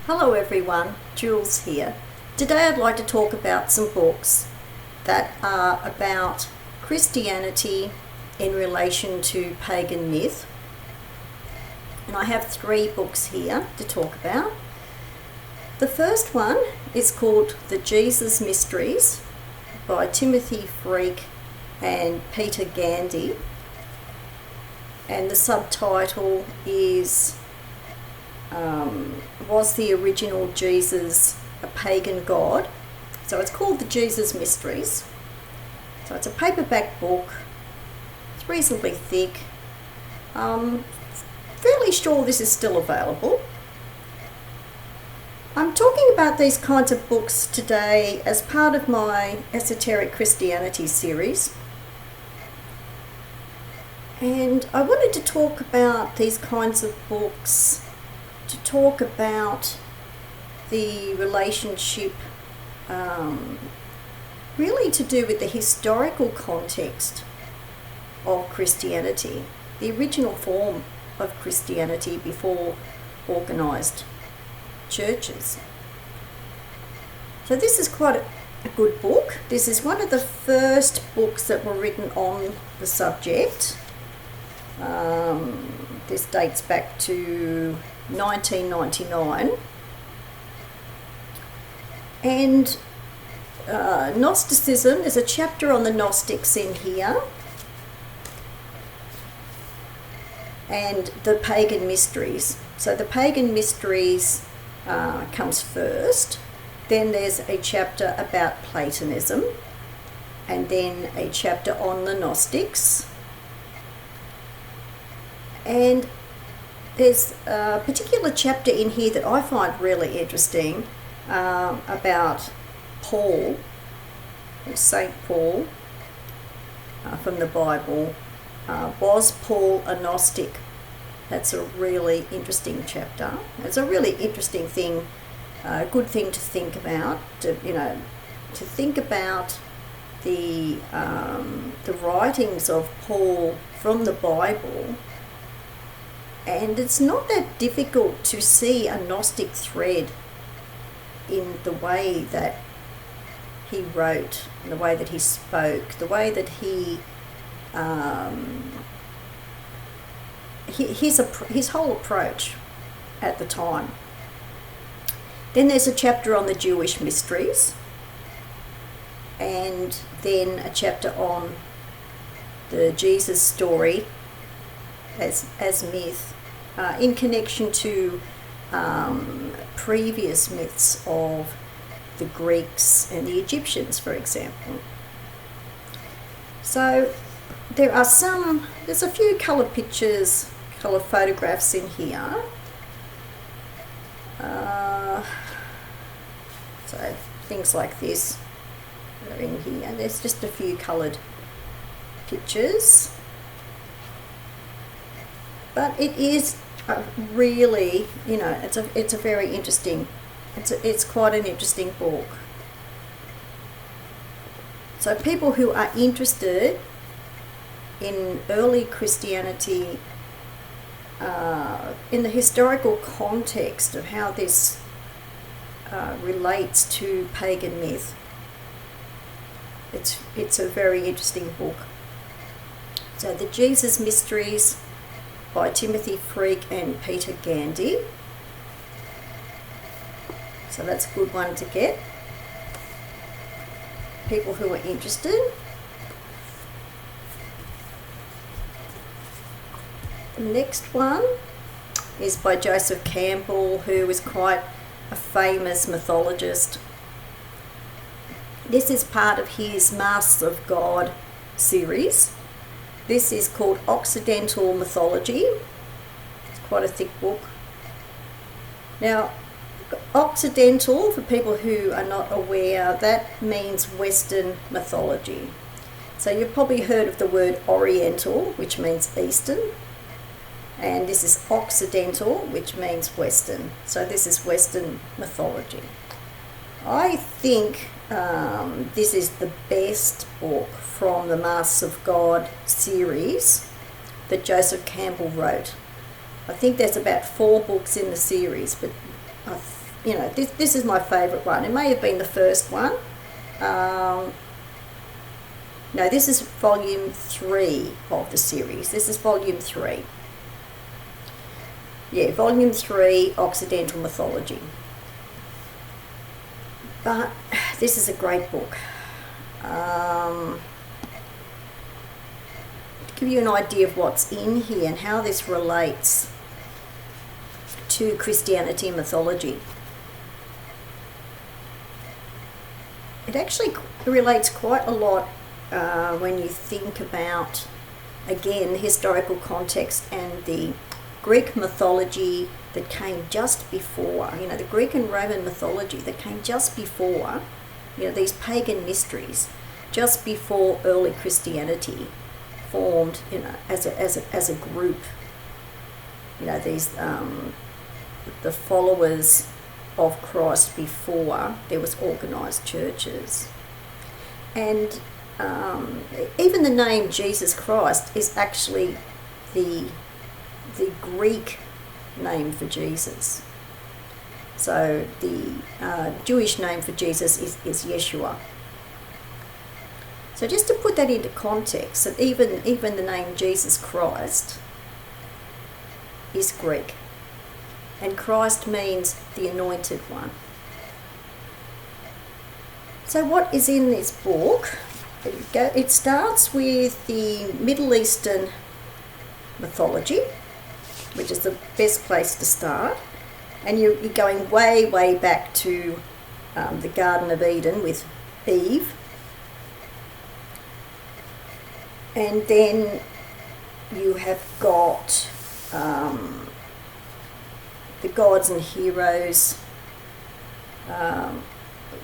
Hello everyone, Jules here. Today I'd like to talk about some books that are about Christianity in relation to pagan myth. And I have 3 books here to talk about. The first one is called The Jesus Mysteries by Timothy Freke and Peter Gandy. And the subtitle is Was the Original Jesus a Pagan God? So it's called The Jesus Mysteries. So it's a paperback book. It's reasonably thick. Fairly sure this is still available. I'm talking about these kinds of books today as part of my Esoteric Christianity series. And I wanted to talk about these kinds of books, to talk about the relationship, really to do with the historical context of Christianity, the original form of Christianity before organised churches. So this is quite a good book. This is one of the first books that were written on the subject. This dates back to 1999. And Gnosticism, there's a chapter on the Gnostics in here. And the Pagan Mysteries. So the Pagan Mysteries comes first. Then there's a chapter about Platonism. And then a chapter on the Gnostics. And there's a particular chapter in here that I find really interesting about Paul, or Saint Paul, from the Bible. Was Paul a Gnostic? That's a really interesting chapter. It's a really interesting thing, a good thing to think about. To think about the writings of Paul from the Bible. And it's not that difficult to see a Gnostic thread in the way that he wrote, the way that he spoke, the way that his whole approach at the time. Then there's a chapter on the Jewish mysteries, and then a chapter on the Jesus story as myth, in connection to previous myths of the Greeks and the Egyptians, for example. So there's a few colour pictures, colour photographs in here. So things like this are in here. There's just a few coloured pictures. But it is really, it's a very interesting, it's quite an interesting book. So people who are interested in early Christianity, in the historical context of how this relates to pagan myth, it's a very interesting book. So the Jesus Mysteries by Timothy Freke and Peter Gandy. So that's a good one to get. People who are interested. The next one is by Joseph Campbell, who was quite a famous mythologist. This is part of his Masks of God series. This is called Occidental Mythology. It's quite a thick book. Now, Occidental, for people who are not aware, that means Western mythology. So you've probably heard of the word Oriental, which means Eastern. And this is Occidental, which means Western. So this is Western mythology. I think this is the best book from the Masks of God series that Joseph Campbell wrote. I think there's about 4 books in the series, but this is my favourite one. It may have been the first one. No, this is volume 3 of the series. This is volume 3. Yeah, volume 3, Occidental Mythology. But this is a great book. To give you an idea of what's in here and how this relates to Christianity and mythology. It actually relates quite a lot when you think about, again, the historical context and the Greek mythology that came just before, the Greek and Roman mythology that came just before, these pagan mysteries, just before early Christianity formed, as a group. These the followers of Christ before there was organised churches, and even the name Jesus Christ is actually the Greek name for Jesus. So the Jewish name for Jesus is Yeshua. So just to put that into context, that even the name Jesus Christ is Greek. And Christ means the anointed one. So what is in this book? It starts with the Middle Eastern mythology, which is the best place to start. And you're going way, way back to the Garden of Eden with Eve. And then you have got the gods and heroes,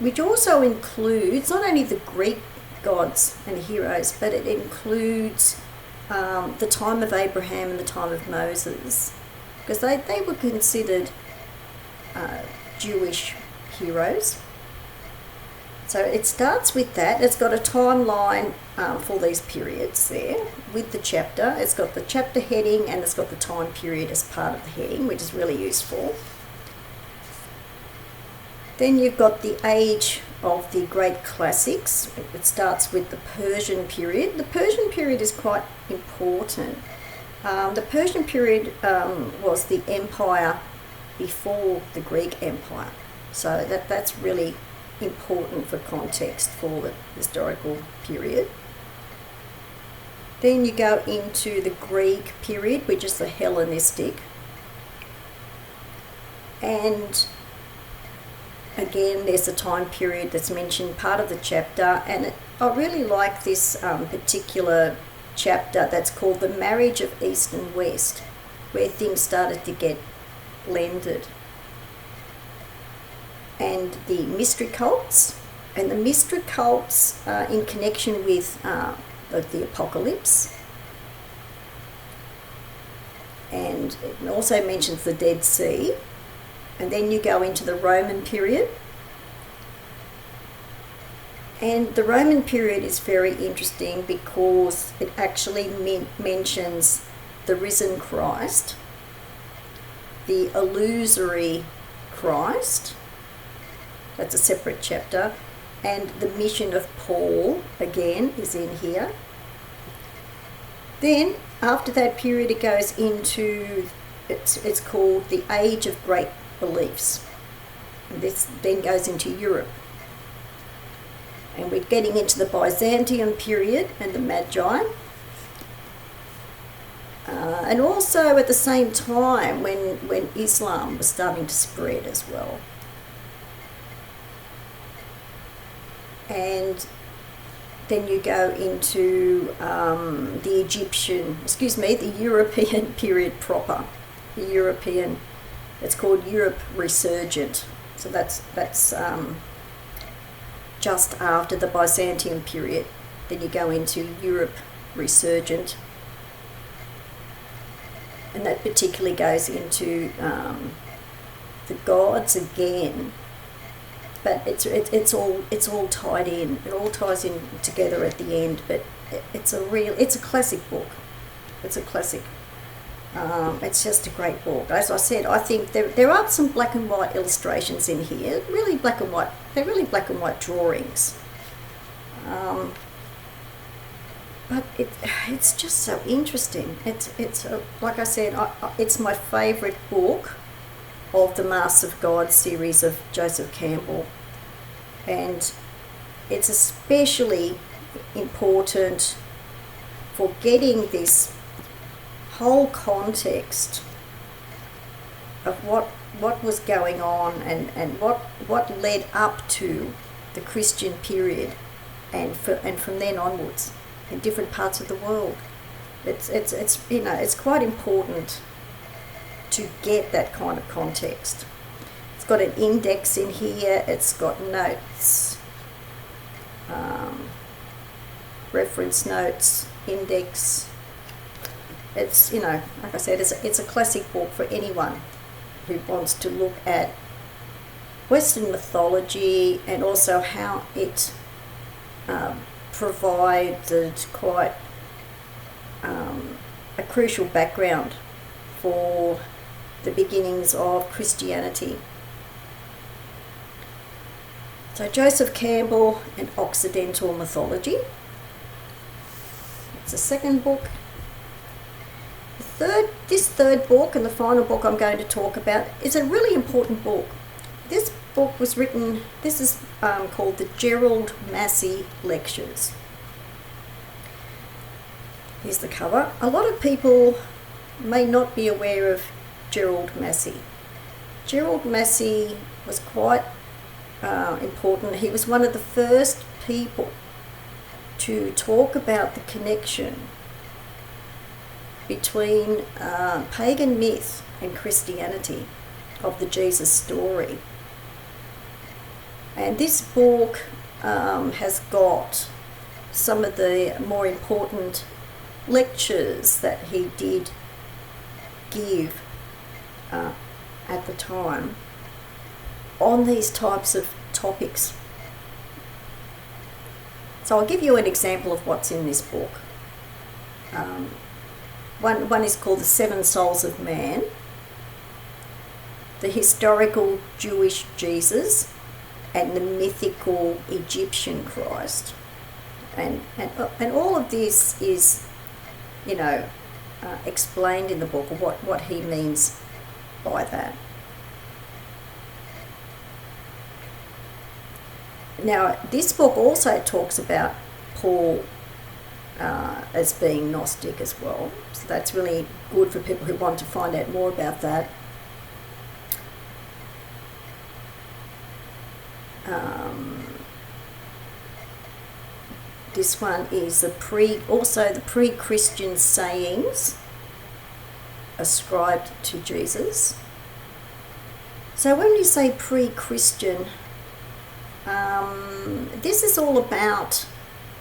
which also includes not only the Greek gods and heroes, but it includes the time of Abraham and the time of Moses, because they were considered Jewish heroes. So it starts with that. It's got a timeline for these periods there with the chapter. It's got the chapter heading and it's got the time period as part of the heading, which is really useful. Then you've got the age of the great classics. It starts with the Persian period. The Persian period is quite important. The Persian period was the empire before the Greek Empire. So that's really important for context for the historical period. Then you go into the Greek period, which is the Hellenistic. And again, there's a time period that's mentioned, part of the chapter, and I really like this particular chapter that's called The Marriage of East and West, where things started to get blended. And the mystery cults, in connection with the apocalypse. And it also mentions the Dead Sea. And then you go into the Roman period. And the Roman period is very interesting because it actually mentions the risen Christ, the illusory Christ, that's a separate chapter, and the mission of Paul, again, is in here. Then, after that period, it goes into, it's called the Age of Great Beliefs. And this then goes into Europe. And we're getting into the Byzantium period and the Magi. And also at the same time when Islam was starting to spread as well. And then you go into the European period proper. The European, it's called Europe Resurgent. So that's just after the Byzantium period. Then you go into Europe Resurgent. And that particularly goes into the gods again. But it's all tied in. It all ties in together at the end. But it's a classic book. It's a classic. It's just a great book. As I said, I think there are some black and white illustrations in here. Really black and white. They're really black and white drawings. But it's just so interesting. It's like I said, it's my favourite book of the Masks of God series of Joseph Campbell, and it's especially important for getting this whole context of what was going on and what led up to the Christian period and from then onwards in different parts of the world. It's quite important to get that kind of context. It's got an index in here, it's got notes, reference notes, index. It's, like I said, it's a classic book for anyone who wants to look at Western mythology and also how it provided quite a crucial background for the beginnings of Christianity. So Joseph Campbell and Occidental Mythology. It's the second book. This third book and the final book I'm going to talk about is a really important book. This book was written, this is called the Gerald Massey Lectures. Here's the cover. A lot of people may not be aware of Gerald Massey. Gerald Massey was quite important. He was one of the first people to talk about the connection between pagan myth and Christianity of the Jesus story. And this book has got some of the more important lectures that he did give at the time on these types of topics. So I'll give you an example of what's in this book. One is called The Seven Souls of Man, the historical Jewish Jesus, and the mythical Egyptian Christ. And all of this is, explained in the book, of what he means by that. Now, this book also talks about Paul as being Gnostic as well. So that's really good for people who want to find out more about that. This one is the pre-Christian sayings ascribed to Jesus. So when you say pre-Christian, this is all about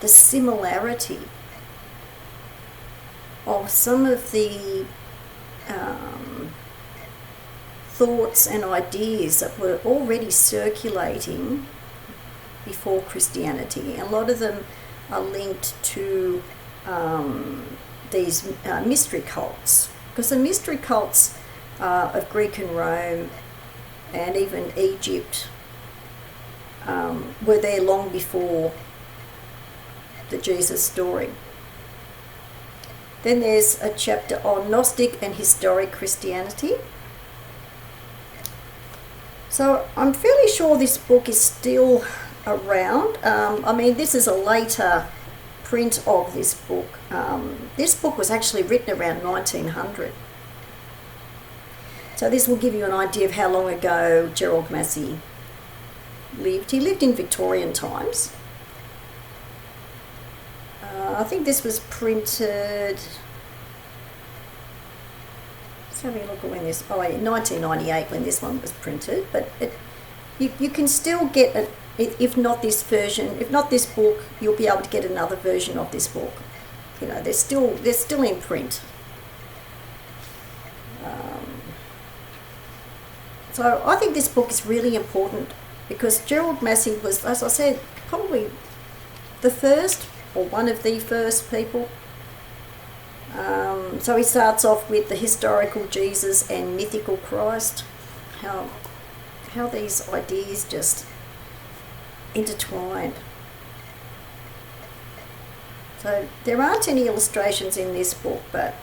the similarity of some of the thoughts and ideas that were already circulating before Christianity. A lot of them are linked to these mystery cults, because the mystery cults of Greek and Rome and even Egypt were there long before the Jesus story. Then there's a chapter on Gnostic and historic Christianity. So I'm fairly sure this book is still around. This is a later print of this book. This book was actually written around 1900. So this will give you an idea of how long ago Gerald Massey lived. He lived in Victorian times. I think this was printed, let's have a look at when this, 1998 when this one was printed, but you can still get it, if not this version, if not this book, you'll be able to get another version of this book. They're still in print. So I think this book is really important because Gerald Massey was, as I said, probably the first or one of the first people So he starts off with the historical Jesus and mythical Christ, how these ideas just intertwined. So there aren't any illustrations in this book, but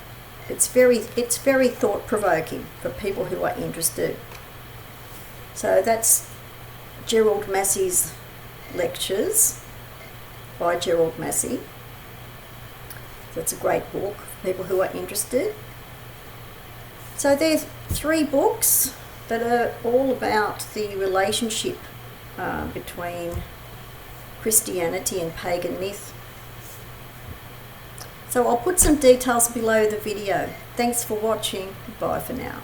it's very thought-provoking for people who are interested. So that's Gerald Massey's lectures by Gerald Massey. That's a great book for people who are interested. So there's 3 books that are all about the relationship between Christianity and pagan myth. So I'll put some details below the video. Thanks for watching. Bye for now.